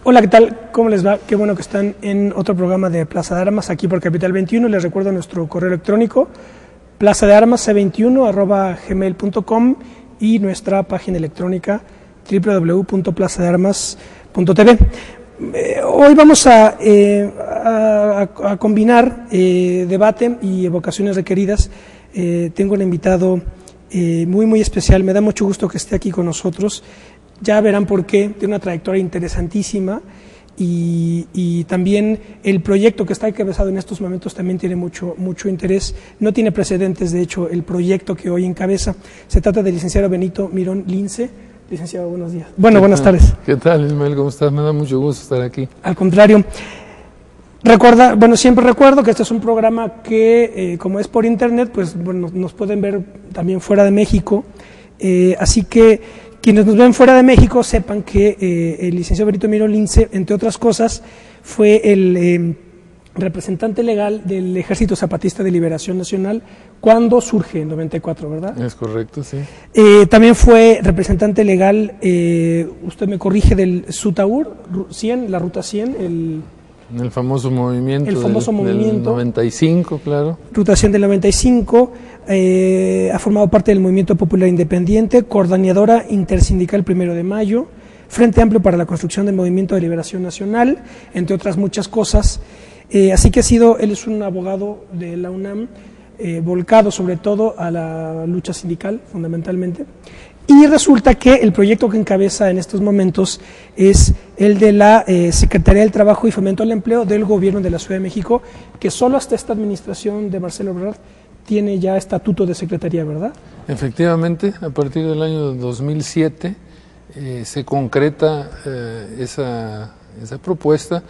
Hola, ¿qué tal? ¿Cómo les va? Qué bueno que están en otro programa de Plaza de Armas aquí por Capital 21. Les recuerdo nuestro correo electrónico plazadearmas c21@gmail.com y nuestra página electrónica www.plazadearmas.tv. Hoy vamos a combinar debate y evocaciones requeridas. Tengo un invitado muy especial, me da mucho gusto que esté aquí con nosotros. Ya verán por qué, tiene una trayectoria interesantísima y también el proyecto que está encabezado en estos momentos también tiene mucho interés. No tiene precedentes, de hecho, el proyecto que hoy encabeza. Se trata del licenciado Benito Mirón Lince. Licenciado, buenos días. Buenas tardes. ¿Qué tal, Ismael? ¿Cómo estás? Me da mucho gusto estar aquí. Al contrario. Siempre recuerdo que este es un programa que, como es por internet, pues nos pueden ver también fuera de México. Así que quienes nos ven fuera de México sepan que el licenciado Benito Mirón Lince, entre otras cosas, fue el representante legal del Ejército Zapatista de Liberación Nacional cuando surge en 94, ¿verdad? Es correcto, sí. También fue representante legal, usted me corrige, del SUTAUR 100, la Ruta 100, el famoso movimiento, del 95, claro. Ruta 100 del 95, ha formado parte del Movimiento Popular Independiente, coordinadora intersindical 1 de Mayo, Frente Amplio para la Construcción del Movimiento de Liberación Nacional, entre otras muchas cosas. Así que él es un abogado de la UNAM, volcado sobre todo a la lucha sindical, fundamentalmente. Y resulta que el proyecto que encabeza en estos momentos es el de la Secretaría del Trabajo y Fomento al Empleo del Gobierno de la Ciudad de México, que solo hasta esta administración de Marcelo Ebrard tiene ya estatuto de secretaría, ¿verdad? Efectivamente, a partir del año 2007 se concreta esa propuesta,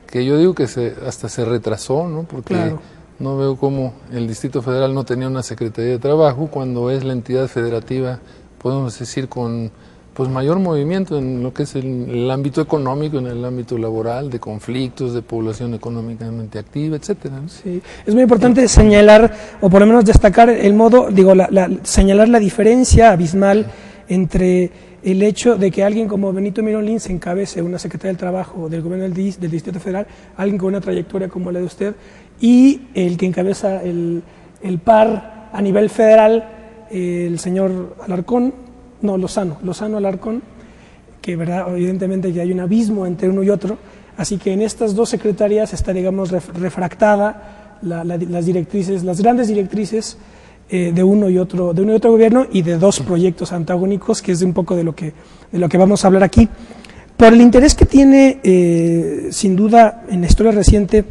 que yo digo que hasta se retrasó, ¿no? Porque claro, no veo cómo el Distrito Federal no tenía una Secretaría de Trabajo cuando es la entidad federativa, podemos decir, con mayor movimiento en lo que es el ámbito económico, en el ámbito laboral, de conflictos, de población económicamente activa, etcétera, ¿no? Sí, es muy importante señalar, o por lo menos destacar el modo, señalar la diferencia abismal entre el hecho de que alguien como Benito Mirón Lince encabece una Secretaría del Trabajo del gobierno del Distrito Federal, alguien con una trayectoria como la de usted, y el que encabeza el PAR a nivel federal, el señor Lozano Alarcón, que verdad, evidentemente ya hay un abismo entre uno y otro, así que en estas dos secretarías está, digamos, refractada las directrices, las grandes directrices de uno y otro gobierno y de dos proyectos antagónicos, que es un poco de lo que vamos a hablar aquí. Por el interés que tiene, sin duda, en la historia reciente,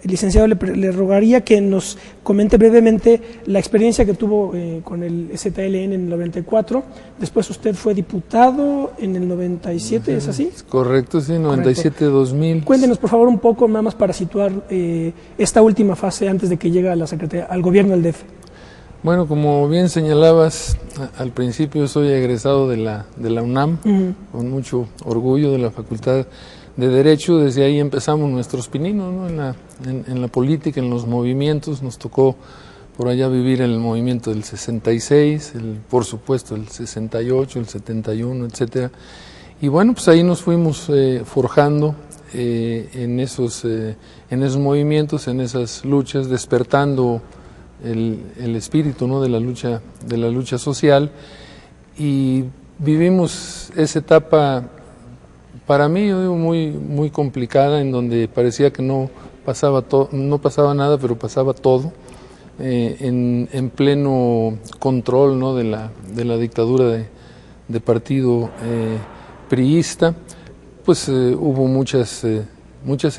el licenciado le rogaría que nos comente brevemente la experiencia que tuvo con el ZLN en el 94. Después usted fue diputado en el 97, ¿es así? Correcto, sí, 97-2000. Cuéntenos, por favor, un poco, nada más para situar esta última fase antes de que llegue a la Secretaría, al gobierno del DF. Bueno, como bien señalabas, al principio soy egresado de la UNAM, con mucho orgullo, de la Facultad de Derecho. Desde ahí empezamos nuestros pininos, ¿no? En la política, en los movimientos. Nos tocó por allá vivir en el movimiento del 66, por supuesto el 68, el 71, etcétera. Y bueno, pues ahí nos fuimos forjando en esos movimientos, en esas luchas, despertando el espíritu, ¿no? de la lucha social, y vivimos esa etapa, para mí, yo digo, muy complicada, en donde parecía que no pasaba nada, pero pasaba todo, en pleno control, ¿no? de la dictadura de partido priista. Pues hubo muchas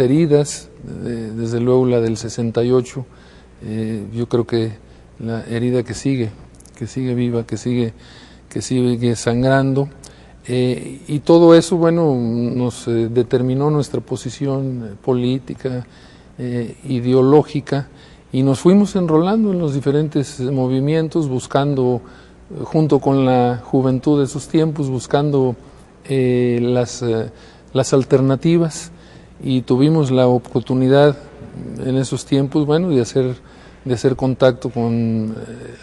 heridas, desde luego la del 68. Yo creo que la herida que sigue viva, que sigue sangrando, y todo eso, bueno, nos determinó nuestra posición política, ideológica, y nos fuimos enrolando en los diferentes movimientos, buscando, junto con la juventud de esos tiempos, buscando las alternativas, y tuvimos la oportunidad en esos tiempos, bueno, de hacer contacto con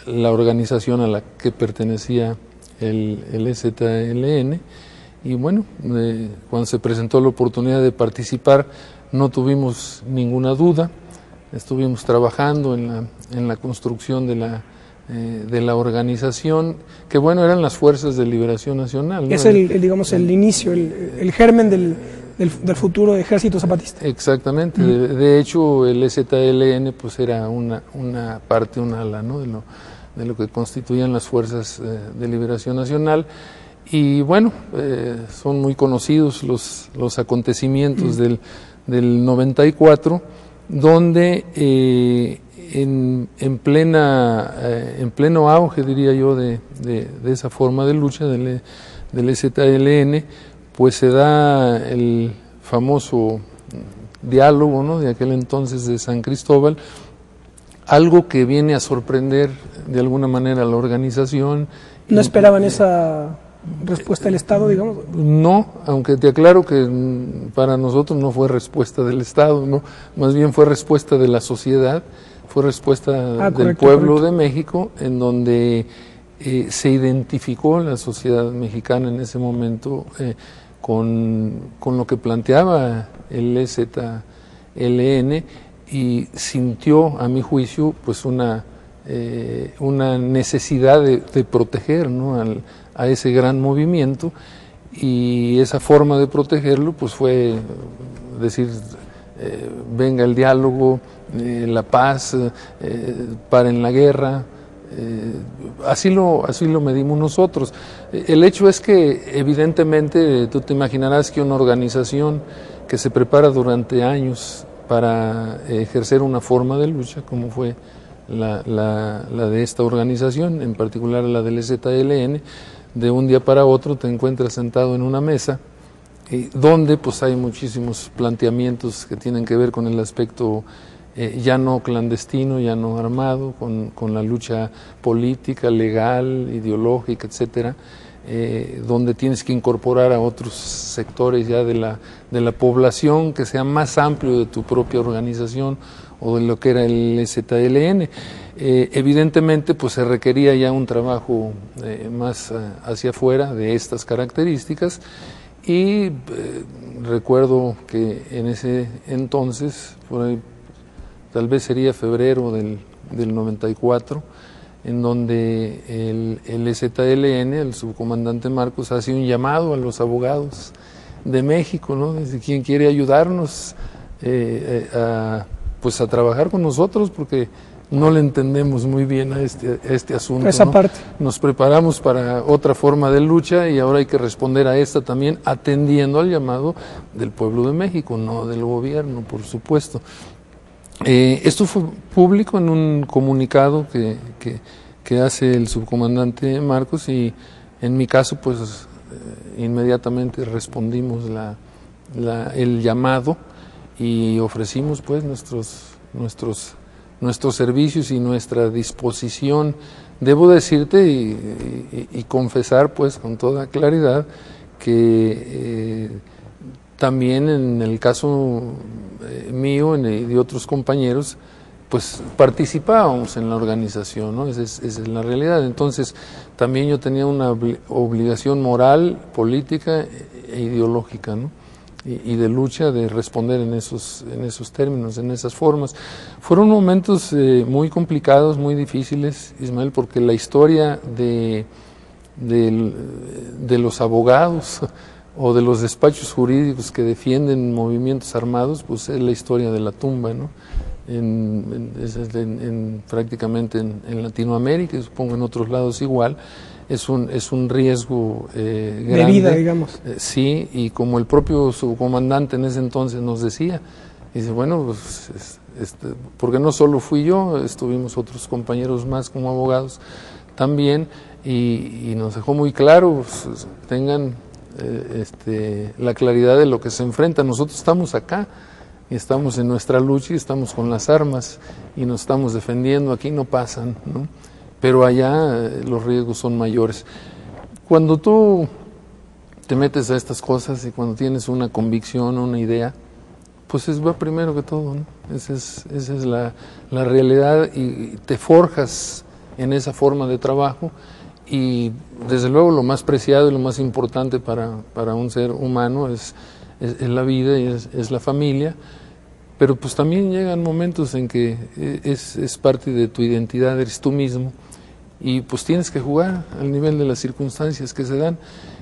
la organización a la que pertenecía el ZLN, y bueno, cuando se presentó la oportunidad de participar no tuvimos ninguna duda, estuvimos trabajando en la construcción de la organización, que bueno, eran las Fuerzas de Liberación Nacional, ¿no? Es digamos, el inicio, el germen del futuro Ejército Zapatista. Exactamente, de hecho el EZLN pues era una parte, un ala, ¿no? de lo que constituían las Fuerzas de Liberación Nacional. Y bueno, son muy conocidos los acontecimientos del 94, donde en pleno auge, diría yo, de esa forma de lucha del EZLN, pues se da el famoso diálogo, ¿no?, de aquel entonces de San Cristóbal, algo que viene a sorprender de alguna manera a la organización. ¿No esperaban esa respuesta del Estado, digamos? No, aunque te aclaro que para nosotros no fue respuesta del Estado, no, más bien fue respuesta de la sociedad, fue respuesta del pueblo de México, en donde se identificó la sociedad mexicana en ese momento con lo que planteaba el EZLN, y sintió, a mi juicio, pues una necesidad de proteger, ¿no?, a ese gran movimiento, y esa forma de protegerlo pues fue decir, venga el diálogo, la paz, paren la guerra. Así lo medimos nosotros. El hecho es que evidentemente tú te imaginarás que una organización que se prepara durante años para ejercer una forma de lucha, como fue la de esta organización, en particular la del EZLN, de un día para otro te encuentras sentado en una mesa donde pues hay muchísimos planteamientos que tienen que ver con el aspecto ya no clandestino, ya no armado, con la lucha política, legal, ideológica, etcétera, donde tienes que incorporar a otros sectores ya de la población, que sea más amplio de tu propia organización o de lo que era el EZLN. Evidentemente pues se requería ya un trabajo más hacia afuera de estas características, y recuerdo que en ese entonces, por ahí, tal vez sería febrero del 94, en donde el EZLN, el subcomandante Marcos, hace un llamado a los abogados de México, ¿no?, desde quien quiere ayudarnos pues a trabajar con nosotros, porque no le entendemos muy bien a este asunto. Esa parte. Nos preparamos para otra forma de lucha y ahora hay que responder a esta también, atendiendo al llamado del pueblo de México, no del gobierno, por supuesto. Esto fue público en un comunicado que hace el subcomandante Marcos, y en mi caso pues inmediatamente respondimos el llamado y ofrecimos pues nuestros servicios y nuestra disposición. Debo decirte y confesar pues con toda claridad que también en el caso mío y de otros compañeros pues participábamos en la organización, ¿no? Esa es la realidad. Entonces también yo tenía una obligación moral, política e ideológica, ¿no?, y de lucha, de responder en esos términos, en esas formas. Fueron momentos muy complicados, muy difíciles, Ismael, porque la historia de los abogados o de los despachos jurídicos que defienden movimientos armados, pues es la historia de la tumba, ¿no? Prácticamente en Latinoamérica, y supongo en otros lados igual. Es un riesgo grande. De vida, digamos. Sí, y como el propio subcomandante en ese entonces nos decía, dice, bueno, pues, porque no solo fui yo, estuvimos otros compañeros más como abogados también, y nos dejó muy claro, pues, tengan la claridad de lo que se enfrenta. Nosotros estamos acá, y estamos en nuestra lucha, y estamos con las armas, y nos estamos defendiendo, aquí no pasan, ¿no? Pero allá los riesgos son mayores. Cuando tú te metes a estas cosas y cuando tienes una convicción, una idea, pues va primero que todo, ¿no? Esa es la realidad, y te forjas en esa forma de trabajo, y desde luego lo más preciado y lo más importante para un ser humano es la vida y es la familia, pero pues también llegan momentos en que es parte de tu identidad, eres tú mismo, y pues tienes que jugar al nivel de las circunstancias que se dan.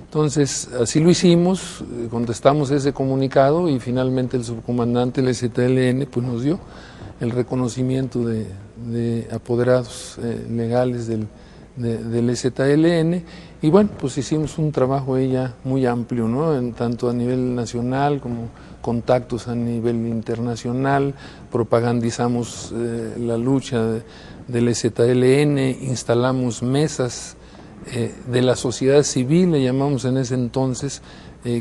Entonces, así lo hicimos, contestamos ese comunicado y finalmente el subcomandante del ZLN pues nos dio el reconocimiento de apoderados legales del ZLN, y bueno, pues hicimos un trabajo ahí ya muy amplio, ¿no? Tanto a nivel nacional como contactos a nivel internacional, propagandizamos la lucha del ZLN, instalamos mesas de la sociedad civil, le llamamos en ese entonces,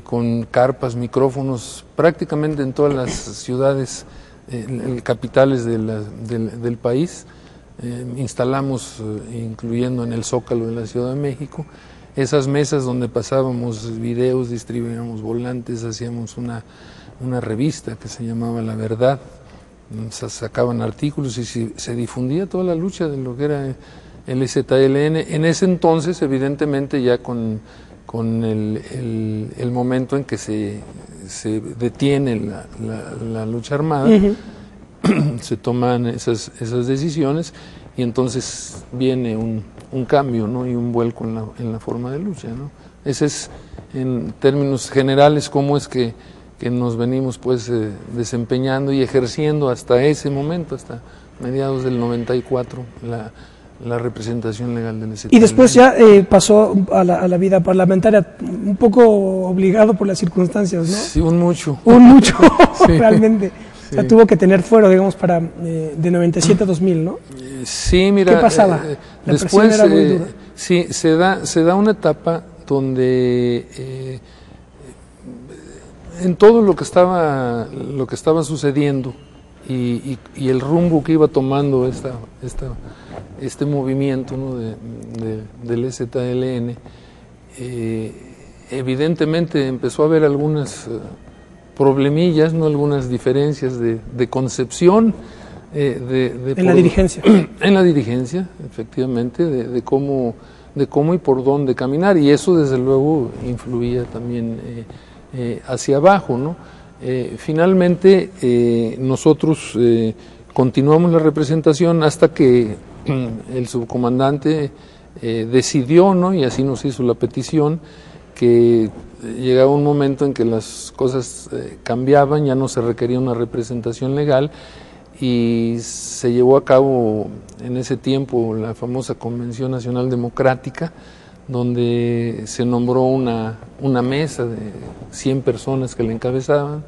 con carpas, micrófonos, prácticamente en todas las ciudades capitales del país. Instalamos, incluyendo en el Zócalo de la Ciudad de México, esas mesas donde pasábamos videos, distribuíamos volantes, hacíamos una revista que se llamaba La Verdad, sacaban artículos y se difundía toda la lucha de lo que era el ZLN. En ese entonces, evidentemente, ya con el momento en que se detiene la lucha armada, se toman esas decisiones y entonces viene un cambio, ¿no? Y un vuelco en la forma de lucha, ¿no? Ese es, en términos generales, cómo es que nos venimos pues desempeñando y ejerciendo hasta ese momento, hasta mediados del 94, la representación legal del ZLN. Y después ya pasó a la vida parlamentaria, un poco obligado por las circunstancias, ¿no? Sí, un mucho, sí. Realmente. Sí. O sea, tuvo que tener fuero, digamos, para de 97 a 2000, ¿no? Sí, mira. ¿Qué pasaba? La después era muy dura. Sí, se da una etapa donde en todo lo que estaba sucediendo y el rumbo que iba tomando este movimiento, ¿no? del ZLN, evidentemente empezó a haber algunas problemillas, ¿no? Algunas diferencias de concepción en la dirigencia. En la dirigencia, efectivamente, de cómo y por dónde caminar, y eso desde luego influía también hacia abajo, ¿no? Finalmente nosotros continuamos la representación hasta que el subcomandante decidió, ¿no? Y así nos hizo la petición, que llegaba un momento en que las cosas cambiaban, ya no se requería una representación legal, y se llevó a cabo en ese tiempo la famosa Convención Nacional Democrática, donde se nombró una mesa de 100 personas que la encabezaban,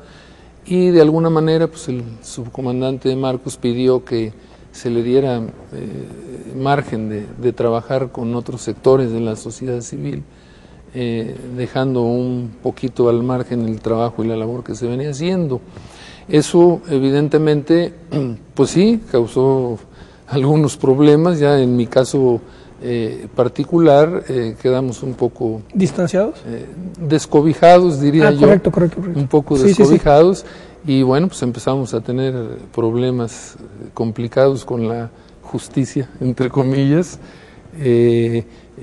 y de alguna manera pues el subcomandante Marcos pidió que se le diera margen de trabajar con otros sectores de la sociedad civil, dejando un poquito al margen el trabajo y la labor que se venía haciendo. Eso evidentemente, pues sí, causó algunos problemas. Ya en mi caso particular quedamos un poco distanciados, descobijados, diría yo. Correcto. Un poco descobijados, sí. Y bueno, pues empezamos a tener problemas complicados con la justicia, entre comillas,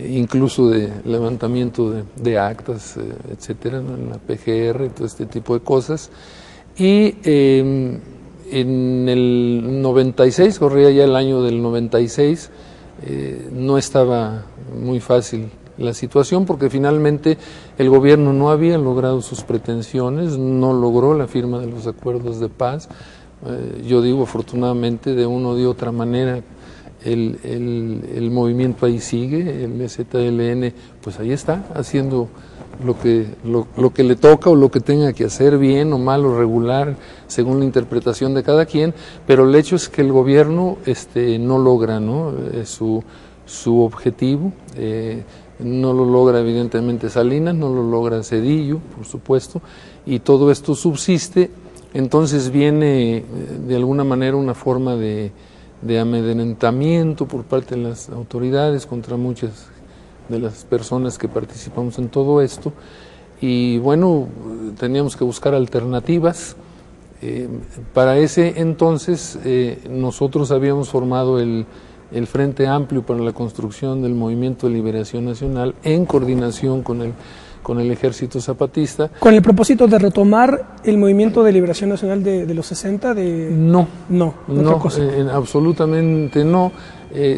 incluso de levantamiento de actas, etcétera, ¿no? En la PGR, todo este tipo de cosas. Y en el 96, corría ya el año del 96, no estaba muy fácil la situación, porque finalmente el gobierno no había logrado sus pretensiones, no logró la firma de los acuerdos de paz. Yo digo, afortunadamente, de una o de otra manera, el movimiento ahí sigue, el ZLN pues ahí está, haciendo lo que le toca o lo que tenga que hacer, bien o mal o regular, según la interpretación de cada quien, pero el hecho es que el gobierno no logra, ¿no? su objetivo, no lo logra evidentemente Salinas, no lo logra Zedillo, por supuesto, y todo esto subsiste. Entonces viene de alguna manera una forma de amedrentamiento por parte de las autoridades contra muchas de las personas que participamos en todo esto, y bueno, teníamos que buscar alternativas. Para ese entonces nosotros habíamos formado el el Frente Amplio para la Construcción del Movimiento de Liberación Nacional en coordinación con el Ejército Zapatista. ¿Con el propósito de retomar el Movimiento de Liberación Nacional de los 60? No, otra cosa. Absolutamente no.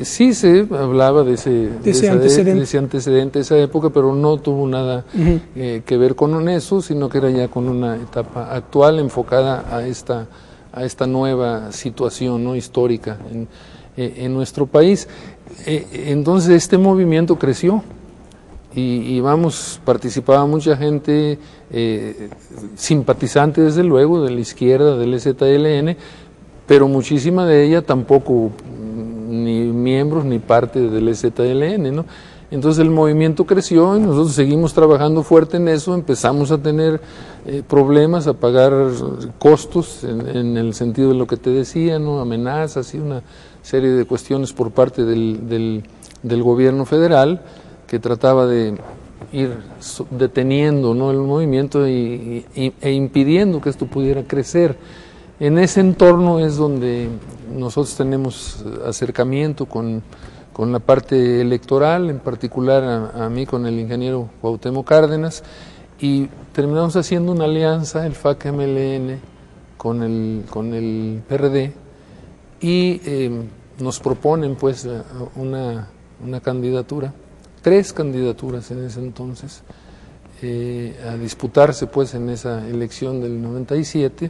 Sí se hablaba de ese antecedente, esa época, pero no tuvo nada que ver con eso, sino que era ya con una etapa actual enfocada a esta nueva situación, ¿no?, histórica en nuestro país. Entonces este movimiento creció y participaba mucha gente, simpatizante desde luego de la izquierda, del EZLN, pero muchísima de ella tampoco ni miembros ni parte del EZLN, ¿no? Entonces el movimiento creció y nosotros seguimos trabajando fuerte en eso, empezamos a tener problemas, a pagar costos en el sentido de lo que te decía, ¿no?, amenazas y una serie de cuestiones por parte del gobierno federal que trataba de ir deteniendo, ¿no?, el movimiento e impidiendo que esto pudiera crecer. En ese entorno es donde nosotros tenemos acercamiento con la parte electoral, en particular a mí con el ingeniero Cuauhtémoc Cárdenas, y terminamos haciendo una alianza, el FAC-MLN, con el PRD, y nos proponen pues una candidatura, 3 candidaturas en ese entonces, a disputarse pues en esa elección del 97,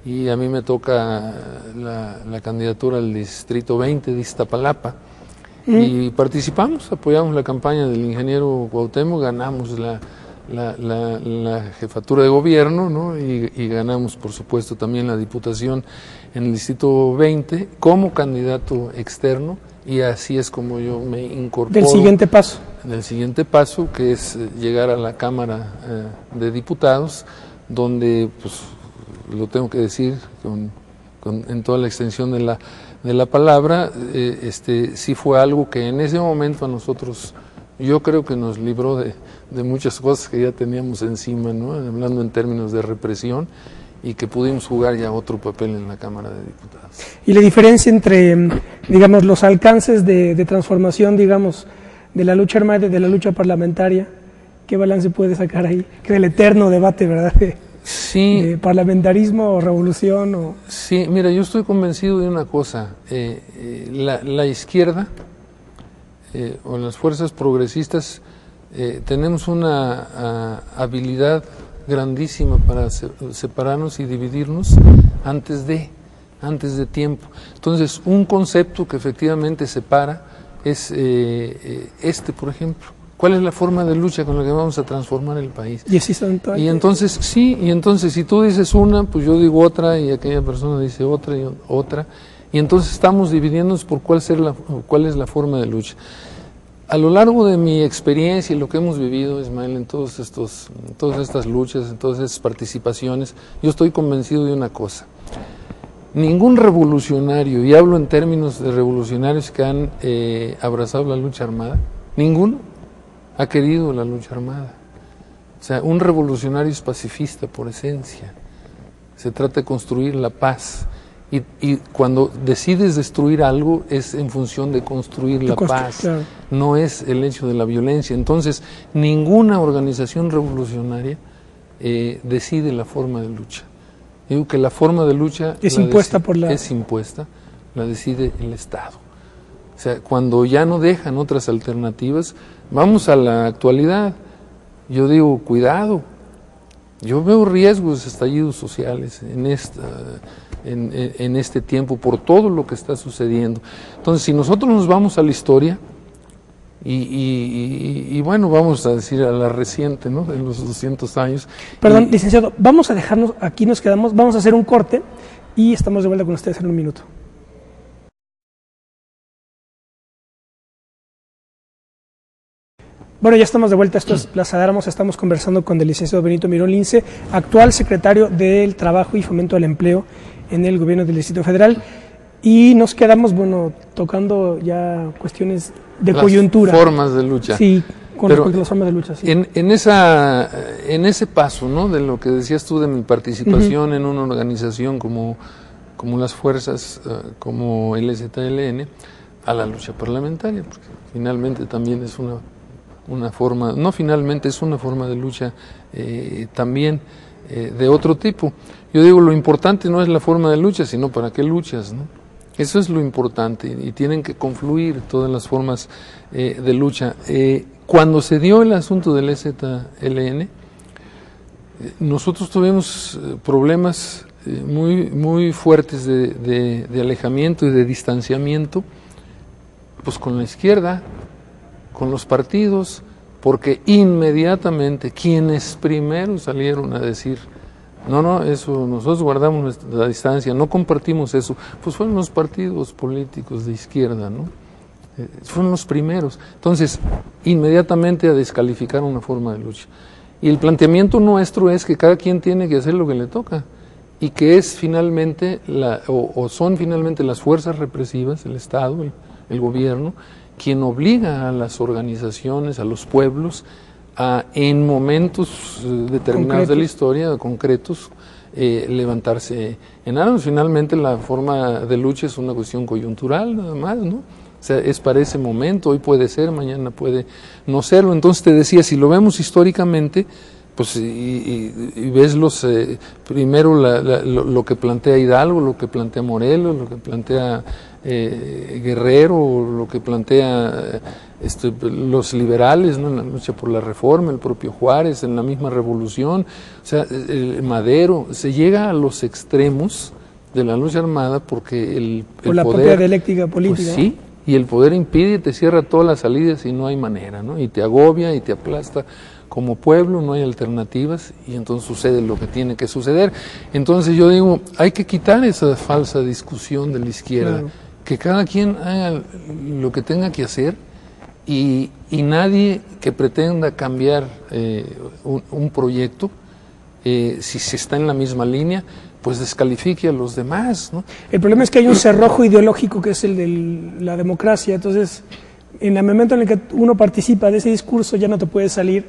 y a mí me toca la candidatura al Distrito 20 de Iztapalapa, y participamos, apoyamos la campaña del ingeniero Cuauhtémoc, ganamos la jefatura de gobierno, ¿no?, y ganamos por supuesto también la diputación en el Distrito 20 como candidato externo, y así es como yo me incorporo. Del siguiente paso, que es llegar a la Cámara de Diputados, donde, pues, lo tengo que decir en toda la extensión de la palabra, sí fue algo que en ese momento a nosotros, yo creo que nos libró de muchas cosas que ya teníamos encima, ¿no?, hablando en términos de represión, y que pudimos jugar ya otro papel en la Cámara de Diputados. Y la diferencia entre, digamos, los alcances de transformación, digamos, de la lucha armada y de la lucha parlamentaria, ¿qué balance puede sacar ahí? Que el eterno debate, ¿verdad?, de parlamentarismo o revolución. Sí, mira, yo estoy convencido de una cosa, la izquierda o las fuerzas progresistas tenemos una habilidad grandísima para separarnos y dividirnos antes de tiempo. Entonces, un concepto que efectivamente separa es por ejemplo. ¿Cuál es la forma de lucha con la que vamos a transformar el país? Y entonces, si tú dices una, pues yo digo otra, y aquella persona dice otra y otra, y entonces estamos dividiéndonos por cuál es la forma de lucha. A lo largo de mi experiencia y lo que hemos vivido, Ismael, en todas estas luchas, en todas estas participaciones, yo estoy convencido de una cosa. Ningún revolucionario, y hablo en términos de revolucionarios que han abrazado la lucha armada, ninguno ha querido la lucha armada. O sea, un revolucionario es pacifista por esencia. Se trata de construir la paz. Y cuando decides destruir algo es en función de construir la paz, claro. No es el hecho de la violencia. Entonces, ninguna organización revolucionaria decide la forma de lucha. Digo que la forma de lucha es impuesta, la decide el Estado. O sea, cuando ya no dejan otras alternativas, vamos a la actualidad. Yo digo, cuidado. Yo veo riesgos de estallidos sociales en este tiempo por todo lo que está sucediendo. Entonces, si nosotros nos vamos a la historia y bueno, vamos a decir a la reciente, ¿no?, de los 200 años. Perdón, licenciado, vamos a dejarnos, aquí nos quedamos, vamos a hacer un corte y estamos de vuelta con ustedes en un minuto. Bueno, ya estamos de vuelta, esto es Plaza de Armas, estamos conversando con el licenciado Benito Mirón Lince, actual secretario del Trabajo y Fomento al Empleo en el gobierno del Distrito Federal, y nos quedamos, bueno, tocando ya cuestiones de coyuntura. Formas de lucha. Sí, con respecto a las formas de lucha, sí. En ese paso, ¿no?, de lo que decías tú de mi participación en una organización como las fuerzas, como el EZLN, a la lucha parlamentaria, porque finalmente también es una forma, no finalmente, es una forma de lucha también de otro tipo. Yo digo, lo importante no es la forma de lucha, sino para qué luchas, ¿no? Eso es lo importante, y tienen que confluir todas las formas de lucha. Cuando se dio el asunto del EZLN, nosotros tuvimos problemas muy fuertes de alejamiento y de distanciamiento, pues con la izquierda, con los partidos, porque inmediatamente quienes primero salieron a decir, no, eso, nosotros guardamos nuestra distancia, no compartimos eso, pues fueron los partidos políticos de izquierda, ¿no? Fueron los primeros. Entonces, inmediatamente a descalificar una forma de lucha. Y el planteamiento nuestro es que cada quien tiene que hacer lo que le toca, y que es finalmente, son finalmente las fuerzas represivas, el Estado, el gobierno, quien obliga a las organizaciones, a los pueblos, en momentos determinados de la historia, concretos, levantarse en armas. Finalmente la forma de lucha es una cuestión coyuntural nada más, ¿no? O sea, es para ese momento, hoy puede ser, mañana puede no serlo. Entonces te decía, si lo vemos históricamente, pues y ves primero lo que plantea Hidalgo, lo que plantea Morelos, lo que plantea Guerrero, lo que plantea los liberales, ¿no? En la lucha por la reforma, el propio Juárez, en la misma revolución, o sea, Madero, se llega a los extremos de la lucha armada porque el la poder, propia dialéctica política. Pues sí, y el poder impide y te cierra todas las salidas y no hay manera, ¿no? Y te agobia y te aplasta como pueblo, no hay alternativas y entonces sucede lo que tiene que suceder. Entonces yo digo, hay que quitar esa falsa discusión de la izquierda, claro, que cada quien haga lo que tenga que hacer y nadie que pretenda cambiar un proyecto, si se está en la misma línea, pues descalifique a los demás, ¿no? El problema es que hay un cerrojo ideológico que es el de la democracia, entonces en el momento en el que uno participa de ese discurso ya no te puedes salir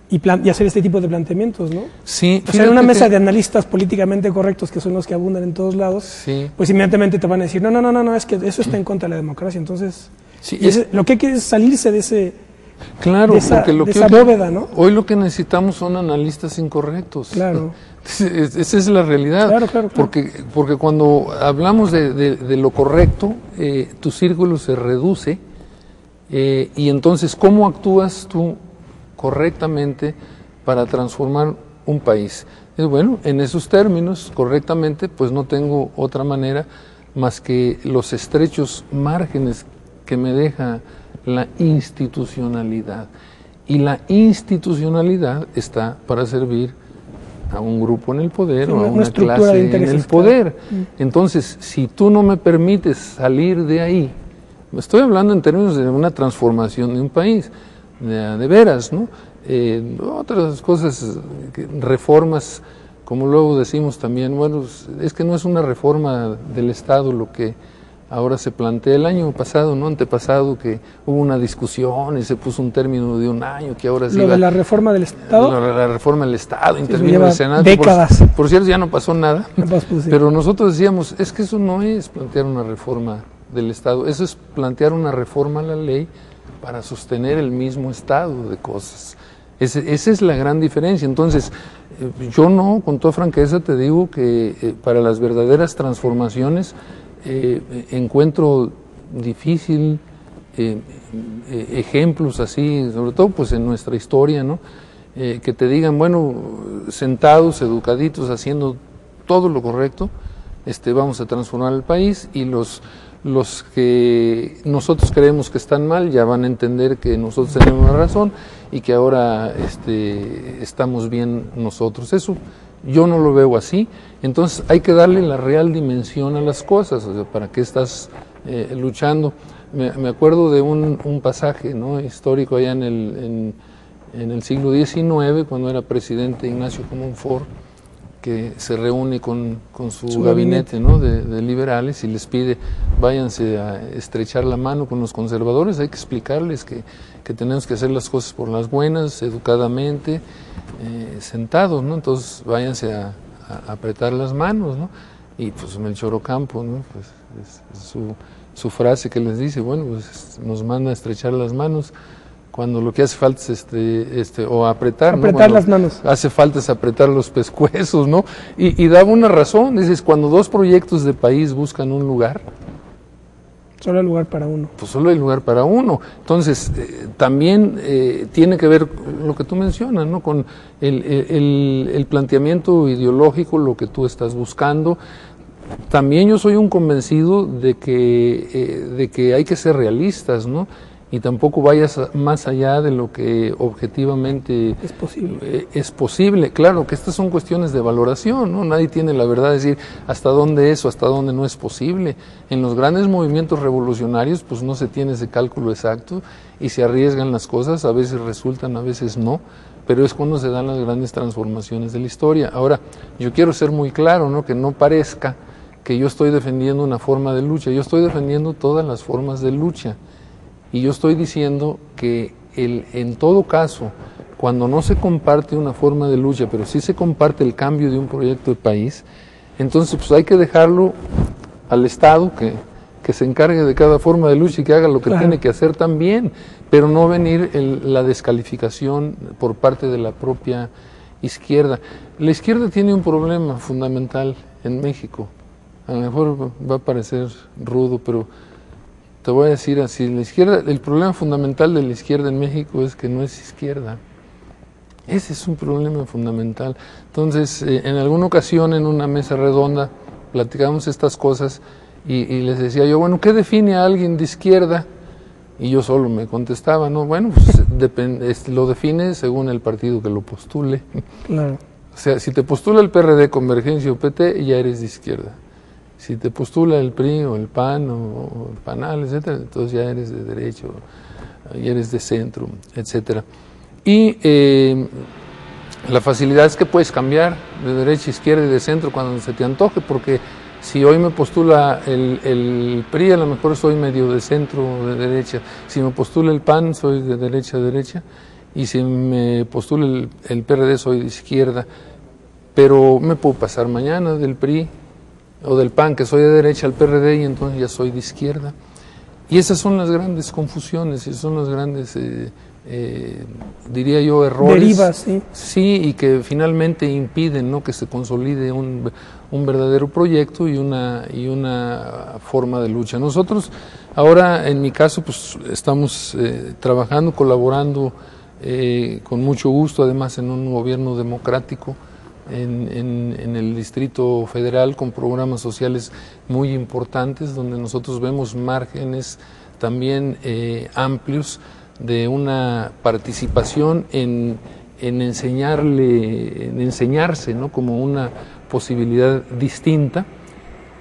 y hacer este tipo de planteamientos, ¿no? Sí. O sea, en una mesa de analistas políticamente correctos, que son los que abundan en todos lados, sí, pues inmediatamente te van a decir, no, es que eso está en contra de la democracia, entonces sí, lo que hay que es salirse de ese... Claro, de esa, porque de esa bóveda, ¿no? Hoy lo que necesitamos son analistas incorrectos. Claro. Esa es la realidad. Claro. Porque cuando hablamos de lo correcto, tu círculo se reduce y entonces, ¿cómo actúas tú correctamente para transformar un país? Bueno, en esos términos, correctamente, pues no tengo otra manera más que los estrechos márgenes que me deja la institucionalidad. Y la institucionalidad está para servir a un grupo en el poder, sí, o a una clase en el poder. Entonces, si tú no me permites salir de ahí, estoy hablando en términos de una transformación de un país, de veras, ¿no? Otras cosas, reformas, como luego decimos también, bueno, es que no es una reforma del Estado lo que ahora se plantea. El año pasado, no antepasado, que hubo una discusión y se puso un término de un año que ahora se ¿Lo de la reforma del Estado? La reforma del Estado, intervino el Senado. Décadas. Por cierto, ya no pasó nada. No pasó, sí. Pero nosotros decíamos, es que eso no es plantear una reforma del Estado, eso es plantear una reforma a la ley para sostener el mismo estado de cosas. Esa es la gran diferencia. Entonces, yo no, con toda franqueza te digo que para las verdaderas transformaciones encuentro difícil ejemplos así, sobre todo pues en nuestra historia, ¿no? Que te digan, bueno, sentados, educaditos, haciendo todo lo correcto, vamos a transformar el país, y los que nosotros creemos que están mal ya van a entender que nosotros tenemos una razón y que ahora estamos bien nosotros. Eso yo no lo veo así. Entonces hay que darle la real dimensión a las cosas, o sea, ¿para qué estás luchando? Me acuerdo de un pasaje, ¿no?, histórico allá en el siglo XIX, cuando era presidente Ignacio Comonfort, que se reúne con su gabinete, ¿no?, de liberales, y les pide, váyanse a estrechar la mano con los conservadores, hay que explicarles que tenemos que hacer las cosas por las buenas, educadamente, sentados, ¿no? Entonces váyanse a apretar las manos, ¿no? Y pues Melchor Ocampo, ¿no?, pues su frase que les dice, bueno, pues nos manda a estrechar las manos, cuando lo que hace falta es o apretar, apretar, ¿no? las manos. Hace falta es apretar los pescuezos, ¿no? Y daba una razón, dices, cuando dos proyectos de país buscan un lugar, solo hay lugar para uno. Pues solo hay lugar para uno. Entonces, también tiene que ver lo que tú mencionas, ¿no? Con el planteamiento ideológico, lo que tú estás buscando. También yo soy un convencido de que hay que ser realistas, ¿no? Y tampoco vayas más allá de lo que objetivamente es posible. Claro que estas son cuestiones de valoración, ¿no? Nadie tiene la verdad de decir hasta dónde es o hasta dónde no es posible. En los grandes movimientos revolucionarios pues no se tiene ese cálculo exacto y se arriesgan las cosas, a veces resultan, a veces no, pero es cuando se dan las grandes transformaciones de la historia. Ahora, yo quiero ser muy claro, ¿no? Que no parezca que yo estoy defendiendo una forma de lucha, yo estoy defendiendo todas las formas de lucha. Y yo estoy diciendo que en todo caso, cuando no se comparte una forma de lucha, pero sí se comparte el cambio de un proyecto de país, entonces pues hay que dejarlo al Estado que se encargue de cada forma de lucha y que haga lo que tiene que hacer también, pero no venir la descalificación por parte de la propia izquierda. La izquierda tiene un problema fundamental en México, a lo mejor va a parecer rudo, pero te voy a decir así, la izquierda, el problema fundamental de la izquierda en México es que no es izquierda. Ese es un problema fundamental. Entonces, en alguna ocasión en una mesa redonda platicamos estas cosas y les decía yo, bueno, ¿qué define a alguien de izquierda? Y yo solo me contestaba, no, bueno, pues lo define según el partido que lo postule. Claro. O sea, si te postula el PRD, Convergencia o PT, ya eres de izquierda. Si te postula el PRI o el PAN o el PANAL, etcétera, entonces ya eres de derecho, ya eres de centro, etcétera. Y la facilidad es que puedes cambiar de derecha, izquierda y de centro cuando se te antoje, porque si hoy me postula el PRI, a lo mejor soy medio de centro o de derecha. Si me postula el PAN, soy de derecha a derecha. Y si me postula el PRD, soy de izquierda. Pero me puedo pasar mañana del PRI o del PAN, que soy de derecha, al PRD, y entonces ya soy de izquierda. Y esas son las grandes confusiones, y son los grandes, diría yo, errores. Derivas, sí. Sí, y que finalmente impiden, ¿no?, que se consolide un verdadero proyecto y una forma de lucha. Nosotros ahora, en mi caso, pues estamos trabajando, colaborando con mucho gusto, además en un gobierno democrático, en el Distrito Federal, con programas sociales muy importantes, donde nosotros vemos márgenes también amplios de una participación en enseñarse, ¿no?, como una posibilidad distinta.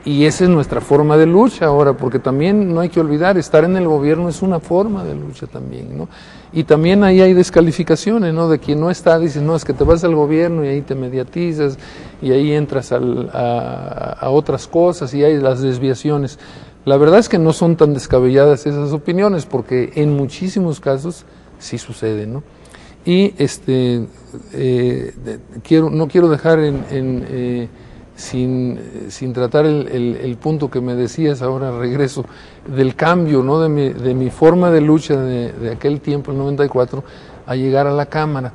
Y esa es nuestra forma de lucha ahora, porque también no hay que olvidar, estar en el gobierno es una forma de lucha también, ¿no? Y también ahí hay descalificaciones, ¿no? De quien no está, dice, no, es que te vas al gobierno y ahí te mediatizas y ahí entras a otras cosas y hay las desviaciones. La verdad es que no son tan descabelladas esas opiniones, porque en muchísimos casos sí sucede, ¿no? Y no quiero dejar sin tratar el punto que me decías, ahora regreso, del cambio, ¿no?, de mi forma de lucha de aquel tiempo, el 94, a llegar a la Cámara.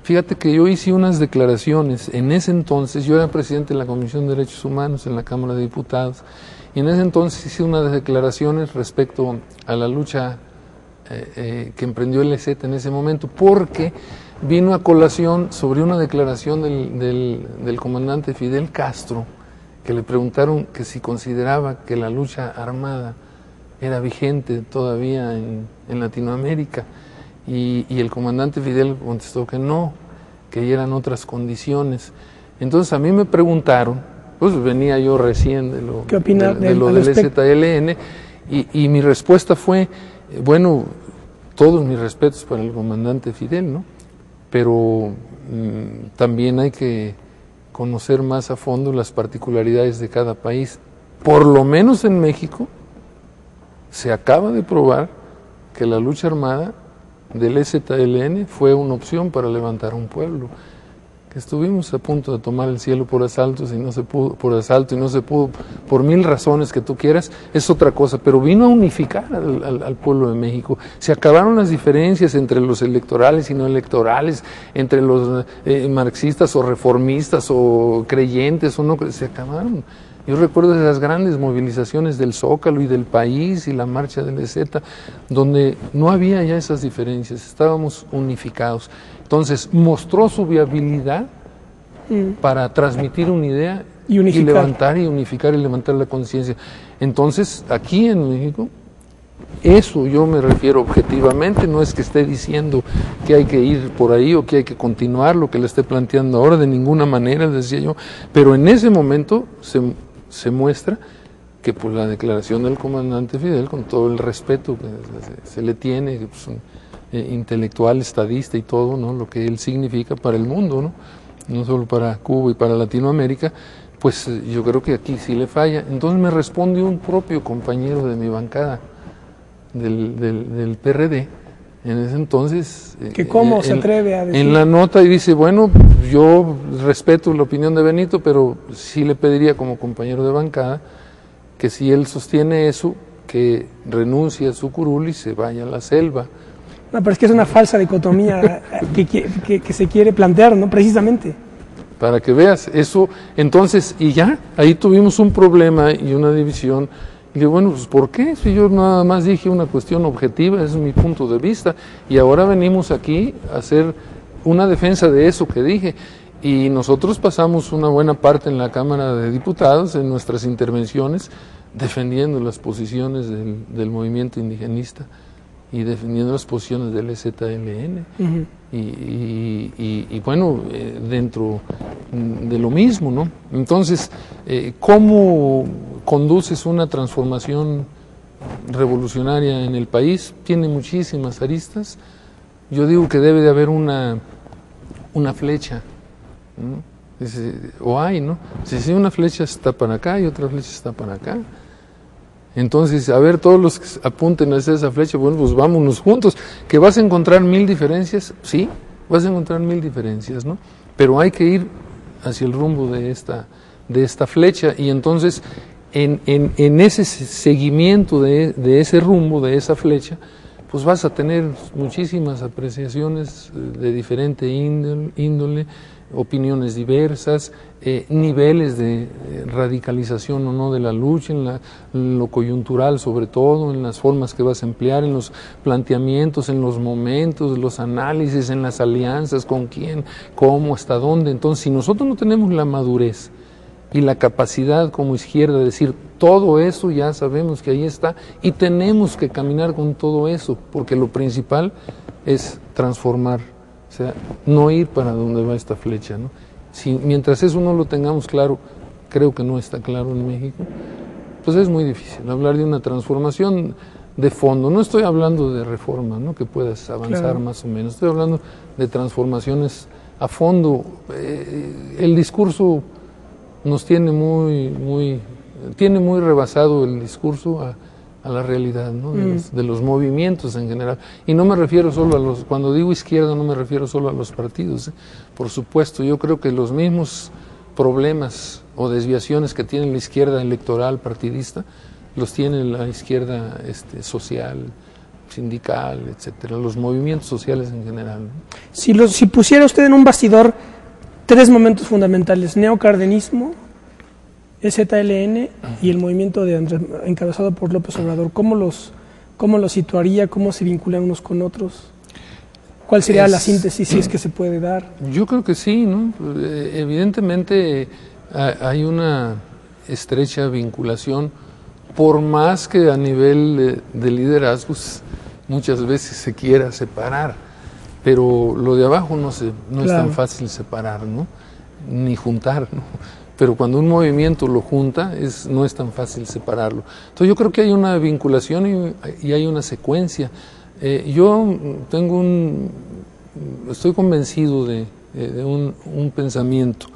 Fíjate que yo hice unas declaraciones, en ese entonces, yo era presidente de la Comisión de Derechos Humanos en la Cámara de Diputados, y en ese entonces hice unas declaraciones respecto a la lucha que emprendió el EZ en ese momento, porque vino a colación sobre una declaración del comandante Fidel Castro, que le preguntaron que si consideraba que la lucha armada era vigente todavía en Latinoamérica, y el comandante Fidel contestó que no, que ya eran otras condiciones. Entonces a mí me preguntaron, pues venía yo recién de lo del EZLN, y mi respuesta fue, bueno, todos mis respetos para el comandante Fidel, ¿no?, pero también hay que conocer más a fondo las particularidades de cada país. Por lo menos en México se acaba de probar que la lucha armada del EZLN fue una opción para levantar un pueblo, que estuvimos a punto de tomar el cielo por asalto y no se pudo, por mil razones que tú quieras, es otra cosa, pero vino a unificar al pueblo de México. Se acabaron las diferencias entre los electorales y no electorales, entre los marxistas o reformistas o creyentes o no, se acabaron. Yo recuerdo esas grandes movilizaciones del Zócalo y del país y la marcha del EZ, donde no había ya esas diferencias, estábamos unificados. Entonces mostró su viabilidad para transmitir una idea y levantar y unificar y levantar la conciencia. Entonces aquí en México, eso yo me refiero objetivamente, no es que esté diciendo que hay que ir por ahí o que hay que continuar lo que le esté planteando ahora, de ninguna manera, decía yo, pero en ese momento se muestra que pues la declaración del comandante Fidel, con todo el respeto que se le tiene, que pues, intelectual, estadista y todo, ¿no? Lo que él significa para el mundo, no solo para Cuba y para Latinoamérica, pues yo creo que aquí sí le falla. Entonces me responde un propio compañero de mi bancada del PRD, en ese entonces, que cómo se atreve a decir en la nota, y dice, bueno, yo respeto la opinión de Benito, pero sí le pediría como compañero de bancada que si él sostiene eso, que renuncie a su curul y se vaya a la selva. No, pero es que es una falsa dicotomía que se quiere plantear, ¿no? Precisamente. Para que veas eso, entonces, y ya, ahí tuvimos un problema y una división. Y digo, bueno, pues ¿por qué? Si yo nada más dije una cuestión objetiva, ese es mi punto de vista, y ahora venimos aquí a hacer una defensa de eso que dije. Y nosotros pasamos una buena parte en la Cámara de Diputados, en nuestras intervenciones, defendiendo las posiciones del movimiento indigenista y defendiendo las posiciones del EZLN. Y bueno, dentro de lo mismo, ¿no? Entonces, ¿cómo conduces una transformación revolucionaria en el país? Tiene muchísimas aristas. Yo digo que debe de haber una flecha, ¿no? O hay, ¿no? Si una flecha está para acá y otra flecha está para acá. Entonces, a ver, todos los que apunten a esa flecha, bueno, pues vámonos juntos. ¿Que vas a encontrar 1000 diferencias? Sí, vas a encontrar 1000 diferencias, ¿no? Pero hay que ir hacia el rumbo de esta flecha, y entonces, en ese seguimiento de ese rumbo, de esa flecha, pues vas a tener muchísimas apreciaciones de diferente índole, opiniones diversas, niveles de radicalización o no de la lucha, en lo coyuntural sobre todo, en las formas que vas a emplear, en los planteamientos, en los momentos, los análisis, en las alianzas, con quién, cómo, hasta dónde. Entonces, si nosotros no tenemos la madurez y la capacidad como izquierda de decir todo eso, ya sabemos que ahí está y tenemos que caminar con todo eso, porque lo principal es transformar, o sea, no ir para donde va esta flecha, ¿no? Mientras eso no lo tengamos claro, creo que no está claro en México, pues es muy difícil hablar de una transformación de fondo. No estoy hablando de reforma, ¿no? Que puedas avanzar, claro, más o menos. Estoy hablando de transformaciones a fondo. El discurso nos tiene muy rebasado el discurso a la realidad, ¿no? De los movimientos en general. Y no me refiero solo cuando digo izquierda, no me refiero solo a los partidos, ¿eh? Por supuesto, yo creo que los mismos problemas o desviaciones que tiene la izquierda electoral partidista, los tiene la izquierda social, sindical, etcétera, los movimientos sociales en general, ¿no? Si pusiera usted en un bastidor 3 momentos fundamentales: neocardenismo, EZLN y el movimiento encabezado por López Obrador, ¿cómo los situaría? ¿Cómo se vinculan unos con otros? ¿Cuál sería la síntesis, si es que se puede dar? Yo creo que sí, ¿no? Evidentemente hay una estrecha vinculación, por más que a nivel de liderazgos muchas veces se quiera separar, pero lo de abajo no claro, es tan fácil separar, ¿no? Ni juntar, ¿no? Pero cuando un movimiento lo junta, no es tan fácil separarlo. Entonces yo creo que hay una vinculación y hay una secuencia. Yo estoy convencido de un pensamiento.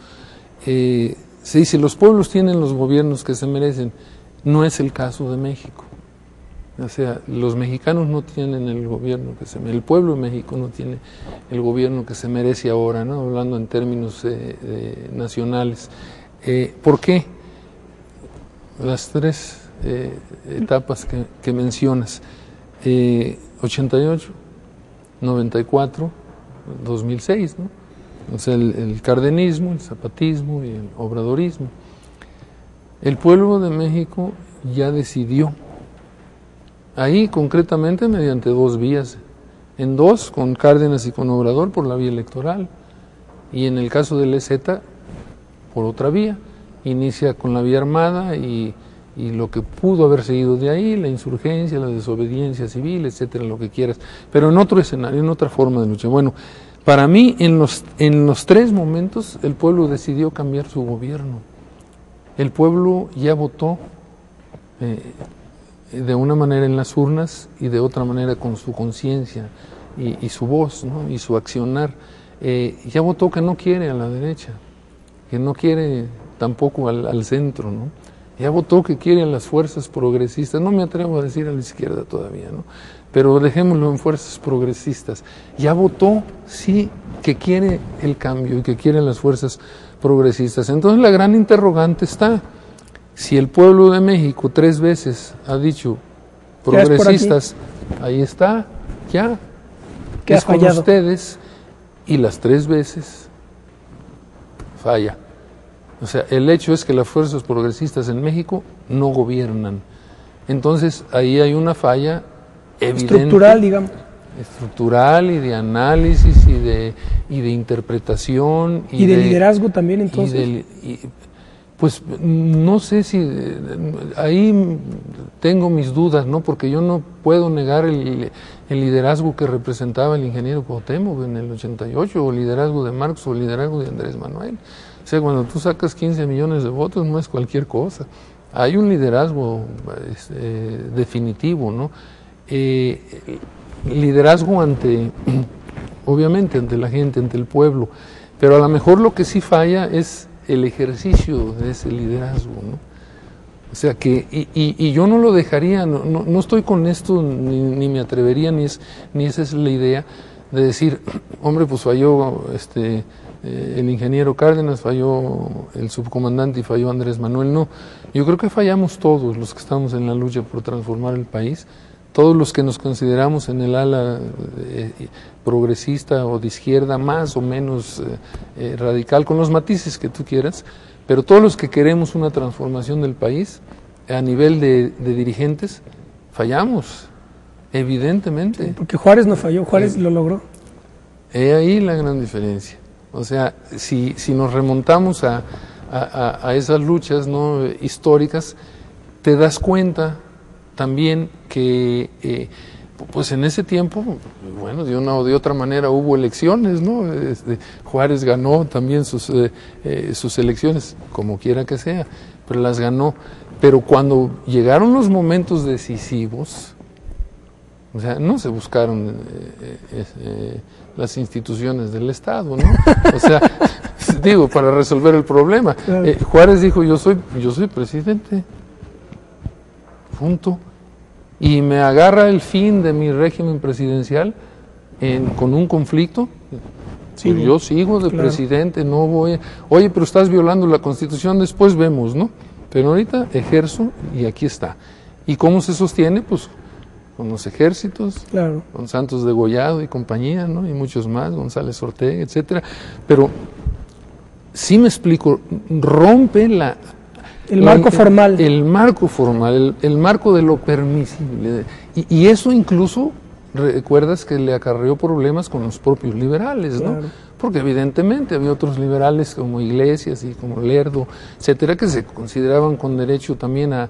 Se dice, los pueblos tienen los gobiernos que se merecen. No es el caso de México. O sea, los mexicanos no tienen el gobierno que el pueblo de México no tiene el gobierno que se merece ahora, ¿no? Hablando en términos nacionales. ¿Por qué? Las tres etapas que mencionas, 88, 94, 2006, ¿no? O sea, el cardenismo, el zapatismo y el obradorismo. El pueblo de México ya decidió, ahí concretamente mediante dos vías, en dos con Cárdenas y con Obrador por la vía electoral, y en el caso del EZ por otra vía, inicia con la vía armada y lo que pudo haber seguido de ahí, la insurgencia, la desobediencia civil, etcétera, lo que quieras, pero en otro escenario, en otra forma de lucha. Bueno, para mí en los tres momentos el pueblo decidió cambiar su gobierno. El pueblo ya votó de una manera en las urnas y de otra manera con su conciencia y su voz, ¿no? Y su accionar. Ya votó que no quiere a la derecha, que no quiere tampoco al centro, ¿no? Ya votó que quiere a las fuerzas progresistas, no me atrevo a decir a la izquierda todavía, ¿no? Pero dejémoslo en fuerzas progresistas. Ya votó, sí, que quiere el cambio y que quiere las fuerzas progresistas. Entonces la gran interrogante está, si el pueblo de México 3 veces ha dicho progresistas, ahí está, ya, que es con ustedes, y las 3 veces falla. O sea, el hecho es que las fuerzas progresistas en México no gobiernan. Entonces, ahí hay una falla evidente. Estructural, digamos. Estructural y de análisis y de interpretación. Y de liderazgo también, entonces. Pues no sé si ahí tengo mis dudas, ¿no? Porque yo no puedo negar el liderazgo que representaba el ingeniero Cuauhtémoc en el 88, o el liderazgo de Marcos, o el liderazgo de Andrés Manuel. O sea, cuando tú sacas 15 millones de votos no es cualquier cosa. Hay un liderazgo definitivo, ¿no? Liderazgo obviamente ante la gente, ante el pueblo, pero a lo mejor lo que sí falla es el ejercicio de ese liderazgo, ¿no? O sea que, y yo no lo dejaría, no estoy con esto, ni me atrevería, ni esa es la idea de decir, hombre, pues falló el ingeniero Cárdenas, falló el subcomandante y falló Andrés Manuel. No, yo creo que fallamos todos los que estamos en la lucha por transformar el país, todos los que nos consideramos en el ala progresista o de izquierda, más o menos radical, con los matices que tú quieras, pero todos los que queremos una transformación del país a nivel de dirigentes, fallamos, evidentemente. Sí, porque Juárez no falló, Juárez lo logró. He ahí la gran diferencia. O sea, si nos remontamos a esas luchas, ¿no?, históricas, te das cuenta también que pues en ese tiempo, bueno, de una o de otra manera hubo elecciones, ¿no? Juárez ganó también sus elecciones, como quiera que sea, pero las ganó. Pero cuando llegaron los momentos decisivos, o sea, no se buscaron las instituciones del Estado, ¿no? O sea, digo, para resolver el problema. Juárez dijo, yo soy presidente, punto. Y me agarra el fin de mi régimen presidencial con un conflicto. Sí, pues yo sigo de presidente, no voy. Oye, pero estás violando la Constitución, después vemos, ¿no? Pero ahorita ejerzo y aquí está. ¿Y cómo se sostiene? Pues con los ejércitos, claro, con Santos Degollado y compañía, ¿no? Y muchos más, González Ortega, etcétera. Pero sí me explico, rompe el marco formal. El marco formal, el marco de lo permisible. Y eso incluso, recuerdas que le acarreó problemas con los propios liberales, ¿no? Claro. Porque evidentemente había otros liberales como Iglesias y como Lerdo, etcétera, que se consideraban con derecho también a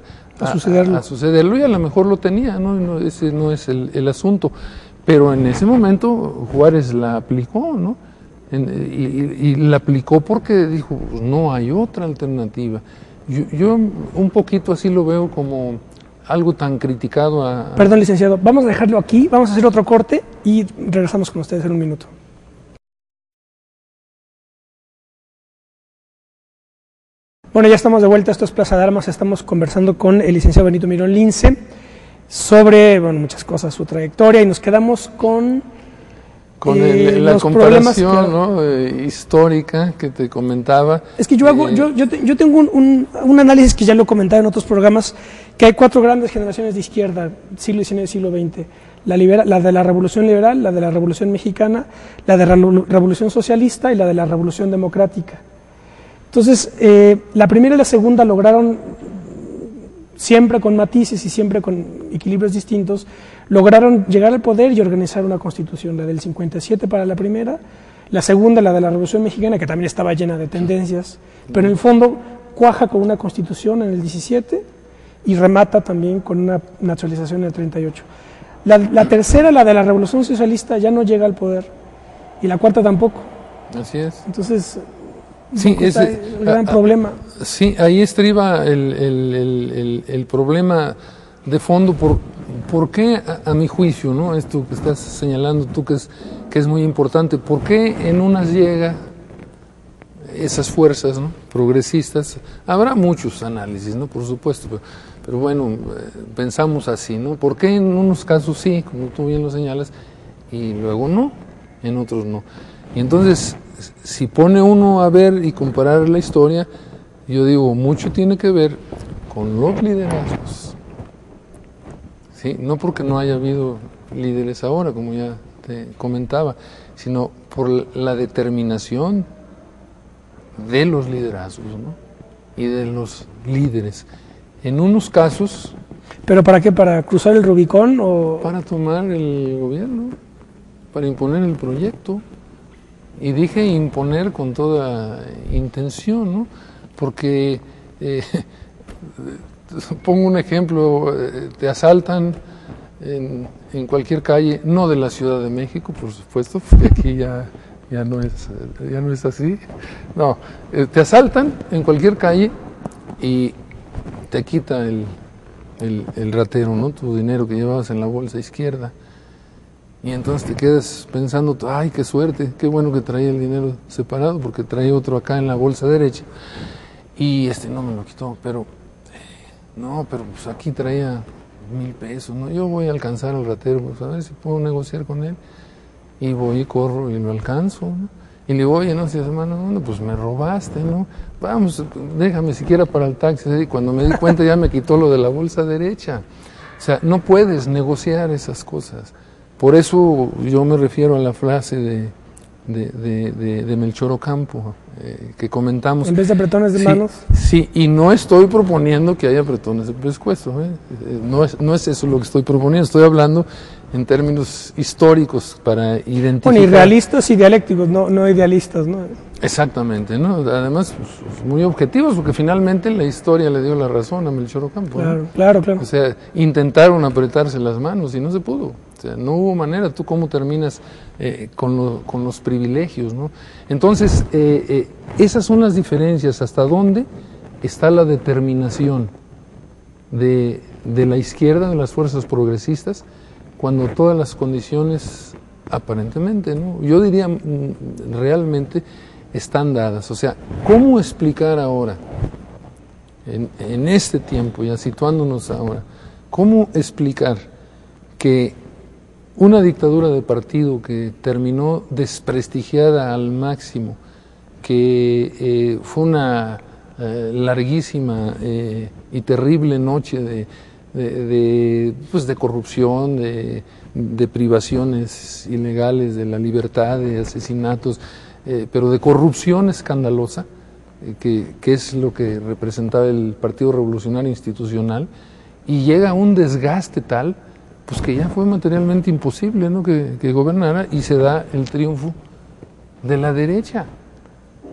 sucederlo, y a lo mejor lo tenía, ¿no? Ese no es el asunto. Pero en ese momento Juárez la aplicó, ¿no? Y la aplicó porque dijo, pues no hay otra alternativa. Yo un poquito así lo veo como algo tan criticado Perdón, licenciado, vamos a dejarlo aquí, vamos a hacer otro corte y regresamos con ustedes en un minuto. Bueno, ya estamos de vuelta, esto es Plaza de Armas, estamos conversando con el licenciado Benito Mirón Lince. sobre, bueno, muchas cosas, su trayectoria, y nos quedamos con la los comparación, problemas, ¿no? Histórica que te comentaba. Es que yo hago, yo tengo un análisis que ya lo he comentado en otros programas, que hay 4 grandes generaciones de izquierda, siglo XIX, siglo XX. La de la Revolución Liberal, la de la Revolución Mexicana, la de la Revolución Socialista y la de la Revolución Democrática. Entonces, la primera y la segunda lograron, siempre con matices y siempre con equilibrios distintos, lograron llegar al poder y organizar una constitución, la del 57 para la primera, la segunda, la de la Revolución Mexicana, que también estaba llena de tendencias, pero en el fondo cuaja con una constitución en el 17 y remata también con una nacionalización en el 38. La tercera, la de la Revolución Socialista, ya no llega al poder, y la cuarta tampoco. Así es. Entonces, sí, es un gran problema. Sí, ahí estriba el problema de fondo. ¿Por qué, a mi juicio, ¿no? Esto que estás señalando tú, que es muy importante, ¿por qué en unas llega esas fuerzas, ¿no?, progresistas? Habrá muchos análisis, ¿no?, por supuesto, pero bueno, pensamos así, ¿no? ¿Por qué en unos casos sí, como tú bien lo señalas, y luego no, en otros no? Y entonces, si pone uno a ver y comparar la historia, yo digo, mucho tiene que ver con los liderazgos. ¿Sí? No porque no haya habido líderes ahora, como ya te comentaba, sino por la determinación de los liderazgos, ¿no?, y de los líderes. En unos casos... ¿Pero para qué? ¿Para cruzar el Rubicón o...? Para tomar el gobierno, para imponer el proyecto. Y dije imponer con toda intención, ¿no? Porque, pongo un ejemplo, te asaltan en cualquier calle, no de la Ciudad de México, por supuesto, porque aquí ya no es así. No, te asaltan en cualquier calle y te quita el ratero, ¿no?, tu dinero que llevabas en la bolsa izquierda. Y entonces te quedas pensando, ay, qué suerte, qué bueno que traía el dinero separado, porque traía otro acá en la bolsa derecha. Y no me lo quitó, pero pues aquí traía 1,000 pesos, ¿no? Yo voy a alcanzar al ratero, pues a ver si puedo negociar con él. Y voy y corro y lo alcanzo, ¿no? Y le digo, oye, no, si hermano, bueno, pues me robaste, ¿no? Vamos, déjame siquiera para el taxi. Y cuando me di cuenta ya me quitó lo de la bolsa derecha. O sea, no puedes negociar esas cosas. Por eso yo me refiero a la frase de Melchor Ocampo, que comentamos. En vez de apretones de manos. Sí, y no estoy proponiendo que haya apretones de pescuezo, ¿eh? No es eso lo que estoy proponiendo, estoy hablando en términos históricos para identificar. Bueno, y realistas y dialécticos, no idealistas, ¿no? Exactamente, ¿no? Además, pues, muy objetivos, porque finalmente la historia le dio la razón a Melchor Ocampo, ¿no? Claro. O sea, intentaron apretarse las manos y no se pudo. O sea, no hubo manera. ¿Tú cómo terminas con los privilegios, ¿no? Entonces, esas son las diferencias. ¿Hasta dónde está la determinación de la izquierda, de las fuerzas progresistas, cuando todas las condiciones, aparentemente, ¿no?, yo diría realmente, están dadas? O sea, ¿cómo explicar ahora, en este tiempo, ya situándonos ahora, cómo explicar que una dictadura de partido que terminó desprestigiada al máximo, que fue una larguísima y terrible noche de corrupción, de privaciones ilegales de la libertad, de asesinatos, pero de corrupción escandalosa, que es lo que representaba el Partido Revolucionario Institucional, y llega a un desgaste tal, pues que ya fue materialmente imposible, ¿no?, que gobernara, y se da el triunfo de la derecha.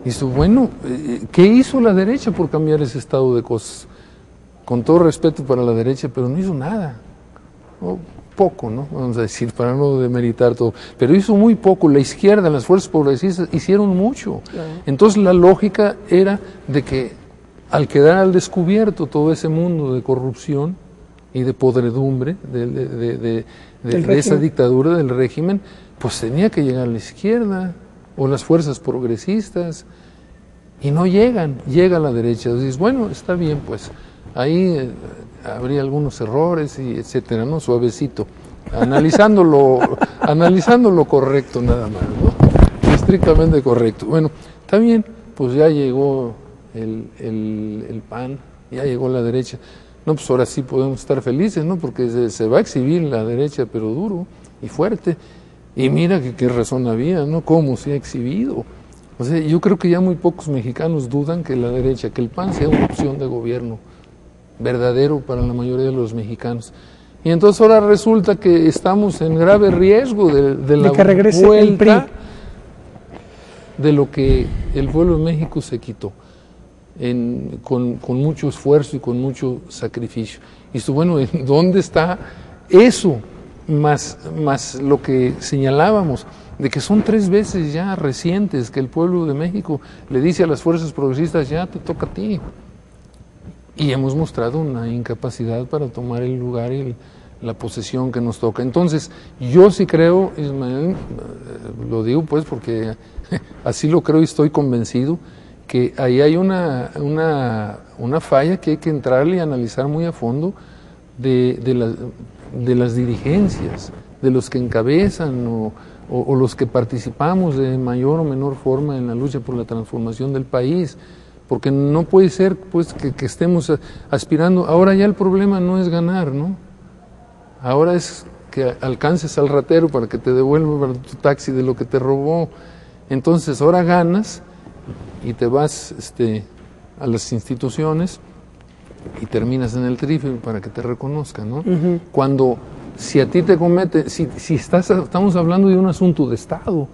Y eso, bueno, ¿qué hizo la derecha por cambiar ese estado de cosas? Con todo respeto para la derecha, pero no hizo nada. O poco, ¿no?, vamos a decir, para no demeritar todo. Pero hizo muy poco. La izquierda, las fuerzas progresistas hicieron mucho. Claro. Entonces la lógica era de que al quedar al descubierto todo ese mundo de corrupción y de podredumbre de esa dictadura, del régimen, pues tenía que llegar la izquierda o las fuerzas progresistas, y no llegan, llega la derecha. Entonces, bueno, está bien, pues ahí habría algunos errores y etcétera, ¿no? Suavecito, analizando lo correcto nada más, ¿no? Estrictamente correcto. Bueno, está bien, pues ya llegó el PAN, ya llegó la derecha. No, pues ahora sí podemos estar felices, ¿no? Porque se va a exhibir la derecha, pero duro y fuerte. Y mira que qué razón había, ¿no? Cómo se ha exhibido. O sea, yo creo que ya muy pocos mexicanos dudan que la derecha, que el PAN sea una opción de gobierno verdadero para la mayoría de los mexicanos. Y entonces ahora resulta que estamos en grave riesgo de la que regrese el PRI, vuelta de lo que el pueblo de México se quitó. Con mucho esfuerzo y con mucho sacrificio. Y esto, bueno, ¿dónde está eso? Más lo que señalábamos, de que son 3 veces ya recientes que el pueblo de México le dice a las fuerzas progresistas, ya te toca a ti. Y hemos mostrado una incapacidad para tomar el lugar y la posesión que nos toca. Entonces, yo sí creo, Ismael, lo digo pues porque así lo creo y estoy convencido, que ahí hay una falla que hay que entrarle y analizar muy a fondo de las dirigencias, de los que encabezan o los que participamos de mayor o menor forma en la lucha por la transformación del país, porque no puede ser pues que estemos aspirando. Ahora ya el problema no es ganar, ¿no? Ahora es que alcances al ratero para que te devuelva tu taxi de lo que te robó. Entonces ahora ganas y te vas a las instituciones y terminas en el trife para que te reconozcan, ¿no? Uh-huh. Cuando, si a ti te comete, estamos hablando de un asunto de Estado.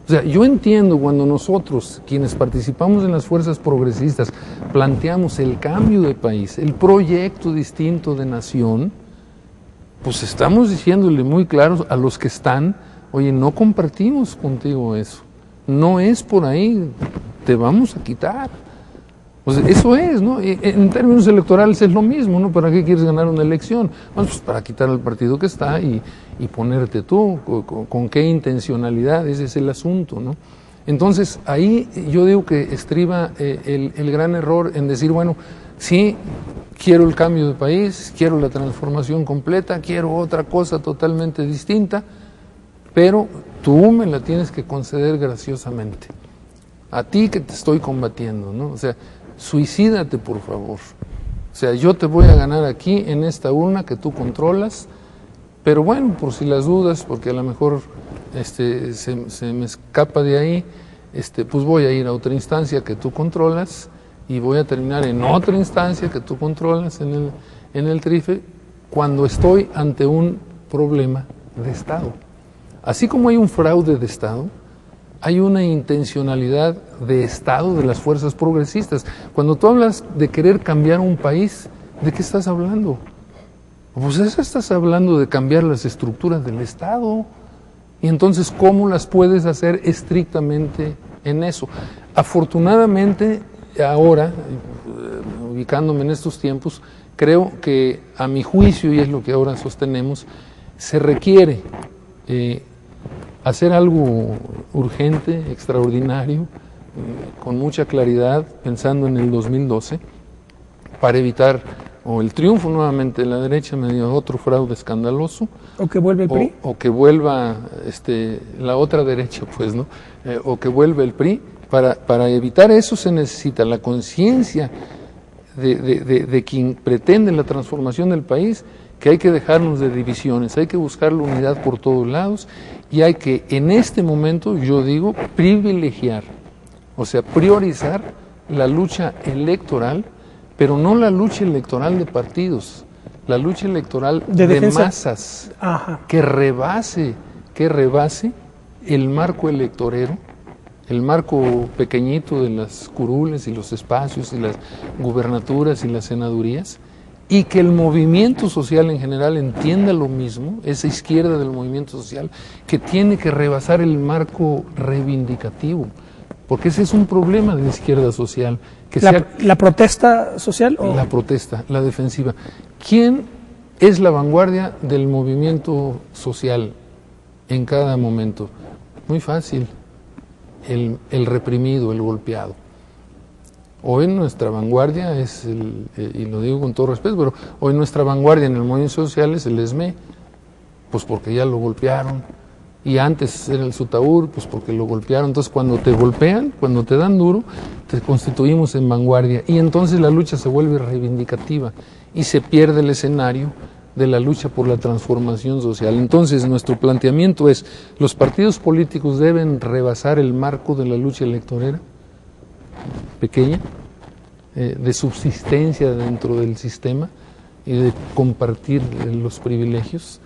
O sea, yo entiendo cuando nosotros, quienes participamos en las fuerzas progresistas, planteamos el cambio de país, el proyecto distinto de nación, pues estamos diciéndole muy claros a los que están, oye, no compartimos contigo eso, no es por ahí, te vamos a quitar. O sea, eso es, ¿no? En términos electorales es lo mismo, ¿no? ¿Para qué quieres ganar una elección? Bueno, pues para quitar al partido que está y ponerte tú, con qué intencionalidad, ese es el asunto, ¿no? Entonces, ahí yo digo que estriba el gran error en decir, bueno, sí, quiero el cambio de país, quiero la transformación completa, quiero otra cosa totalmente distinta, pero tú me la tienes que conceder graciosamente. A ti que te estoy combatiendo, ¿no? O sea, suicídate, por favor. O sea, yo te voy a ganar aquí en esta urna que tú controlas, pero bueno, por si las dudas, porque a lo mejor se me escapa de ahí, pues voy a ir a otra instancia que tú controlas y voy a terminar en otra instancia que tú controlas en el trife, cuando estoy ante un problema de Estado. Así como hay un fraude de Estado, hay una intencionalidad de Estado de las fuerzas progresistas. Cuando tú hablas de querer cambiar un país, ¿de qué estás hablando? Pues estás hablando de cambiar las estructuras del Estado. Y entonces, ¿cómo las puedes hacer estrictamente en eso? Afortunadamente, ahora, ubicándome en estos tiempos, creo que a mi juicio, y es lo que ahora sostenemos, se requiere hacer algo urgente, extraordinario, con mucha claridad, pensando en el 2012, para evitar o el triunfo nuevamente de la derecha mediante otro fraude escandaloso, o que vuelva el PRI, o que vuelva la otra derecha, pues, ¿no? O que vuelva el PRI. Para evitar eso se necesita la conciencia de quien pretende la transformación del país, que hay que dejarnos de divisiones, hay que buscar la unidad por todos lados y hay que, en este momento, yo digo, privilegiar, o sea, priorizar la lucha electoral, pero no la lucha electoral de partidos, la lucha electoral de masas, que rebase el marco electorero, el marco pequeñito de las curules y los espacios y las gubernaturas y las senadurías, y que el movimiento social en general entienda lo mismo, esa izquierda del movimiento social, que tiene que rebasar el marco reivindicativo, porque ese es un problema de la izquierda social. Que ¿La protesta social? La protesta, la defensiva. ¿Quién es la vanguardia del movimiento social en cada momento? Muy fácil, el reprimido, el golpeado. Hoy nuestra vanguardia es, y lo digo con todo respeto, pero hoy nuestra vanguardia en el movimiento social es el ESME, pues porque ya lo golpearon, y antes era el SUTAUR, pues porque lo golpearon. Entonces cuando te golpean, cuando te dan duro, te constituimos en vanguardia, y entonces la lucha se vuelve reivindicativa, y se pierde el escenario de la lucha por la transformación social. Entonces nuestro planteamiento es, los partidos políticos deben rebasar el marco de la lucha electorera, pequeña, de subsistencia dentro del sistema y de compartir los privilegios,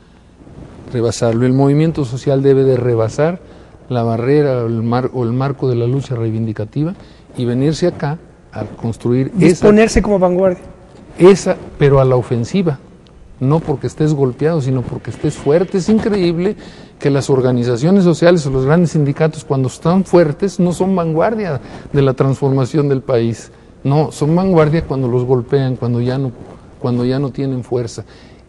rebasarlo. El movimiento social debe de rebasar la barrera o el marco de la lucha reivindicativa y venirse acá a construir disponerse como vanguardia. Pero a la ofensiva, no porque estés golpeado, sino porque estés fuerte. Es increíble que las organizaciones sociales o los grandes sindicatos, cuando están fuertes, no son vanguardia de la transformación del país. No, son vanguardia cuando los golpean, cuando ya no tienen fuerza.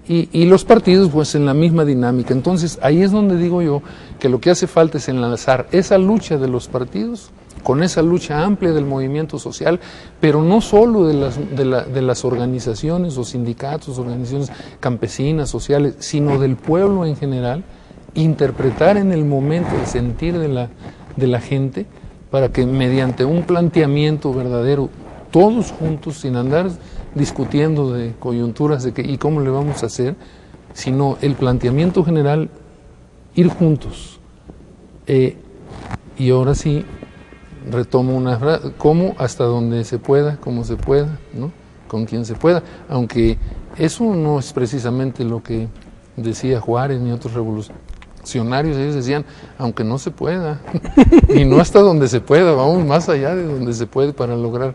Y los partidos, pues, en la misma dinámica. Entonces, ahí es donde digo yo que lo que hace falta es enlazar esa lucha de los partidos con esa lucha amplia del movimiento social, pero no solo de las organizaciones o sindicatos, organizaciones campesinas, sociales, sino del pueblo en general, interpretar en el momento el sentir de la gente, para que mediante un planteamiento verdadero, todos juntos, sin andar discutiendo de coyunturas de y cómo le vamos a hacer, sino el planteamiento general, ir juntos. Y ahora sí, retomo una frase, cómo, hasta donde se pueda, como se pueda, ¿no? Con quien se pueda, aunque eso no es precisamente lo que decía Juárez ni otros revolucionarios. Ellos decían, aunque no se pueda, y no hasta donde se pueda, vamos más allá de donde se puede para lograr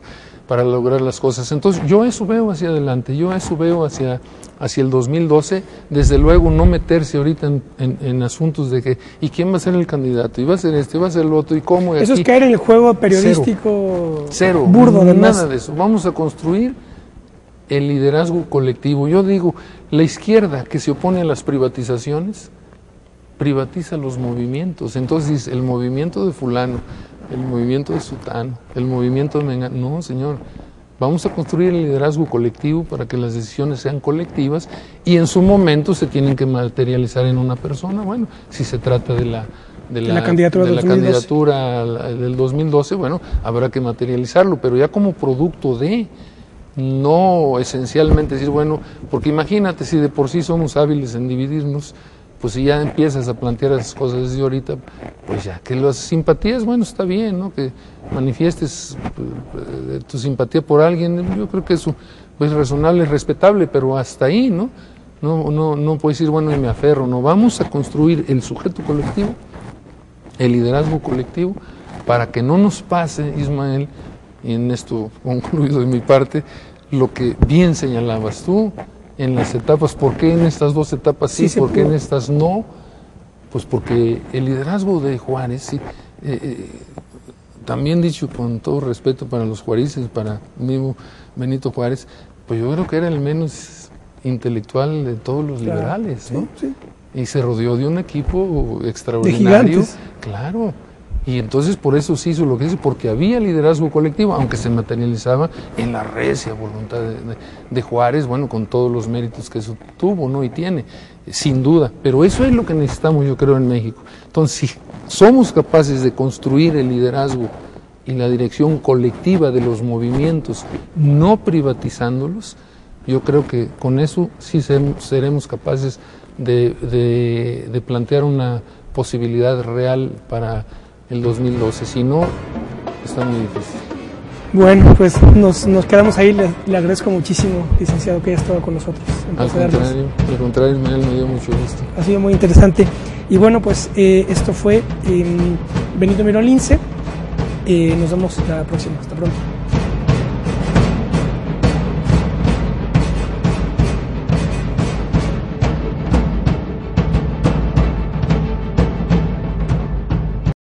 las cosas. Entonces yo eso veo hacia adelante, yo eso veo hacia el 2012, desde luego no meterse ahorita en asuntos de que, ¿y quién va a ser el candidato? ¿Y va a ser este? ¿Y va a ser el otro? ¿Y cómo? Eso es caer en el juego periodístico cero, burdo, además. Nada de eso. Vamos a construir el liderazgo colectivo. Yo digo, la izquierda que se opone a las privatizaciones, privatiza los movimientos. Entonces, el movimiento de fulano, el movimiento de sutano, el movimiento de mengano. No, señor. Vamos a construir el liderazgo colectivo para que las decisiones sean colectivas y en su momento se tienen que materializar en una persona. Bueno, si se trata de la candidatura del 2012, bueno, habrá que materializarlo, pero ya como producto de, no esencialmente decir, bueno, porque imagínate si de por sí somos hábiles en dividirnos, pues si ya empiezas a plantear esas cosas desde ahorita, pues ya que las simpatías, bueno, está bien, ¿no? Que manifiestes tu simpatía por alguien, yo creo que eso es razonable, es respetable, pero hasta ahí, ¿no? No puedes decir, bueno, y me aferro, no, vamos a construir el sujeto colectivo, el liderazgo colectivo, para que no nos pase, Ismael, y en esto concluido de mi parte, lo que bien señalabas tú, en las etapas. ¿Por qué en estas dos etapas sí? ¿Por qué en estas no? Pues porque el liderazgo de Juárez, sí, también dicho con todo respeto para los juarenses, para mismo Benito Juárez, pues yo creo que era el menos intelectual de todos los liberales, ¿no? Sí. Y se rodeó de un equipo extraordinario. De gigantes. Claro. Y entonces por eso se hizo lo que hizo, porque había liderazgo colectivo, aunque se materializaba en la recia voluntad de Juárez, bueno, con todos los méritos que eso tuvo, ¿no? Y tiene, sin duda. Pero eso es lo que necesitamos, yo creo, en México. Entonces, si somos capaces de construir el liderazgo y la dirección colectiva de los movimientos, no privatizándolos, yo creo que con eso sí seremos capaces de plantear una posibilidad real para el 2012, si no, está muy difícil. Bueno, pues nos quedamos ahí, le agradezco muchísimo, licenciado, que haya estado con nosotros. Al contrario, me dio mucho gusto. Ha sido muy interesante. Y bueno, pues esto fue Benito Mirón Lince, nos vemos la próxima, hasta pronto.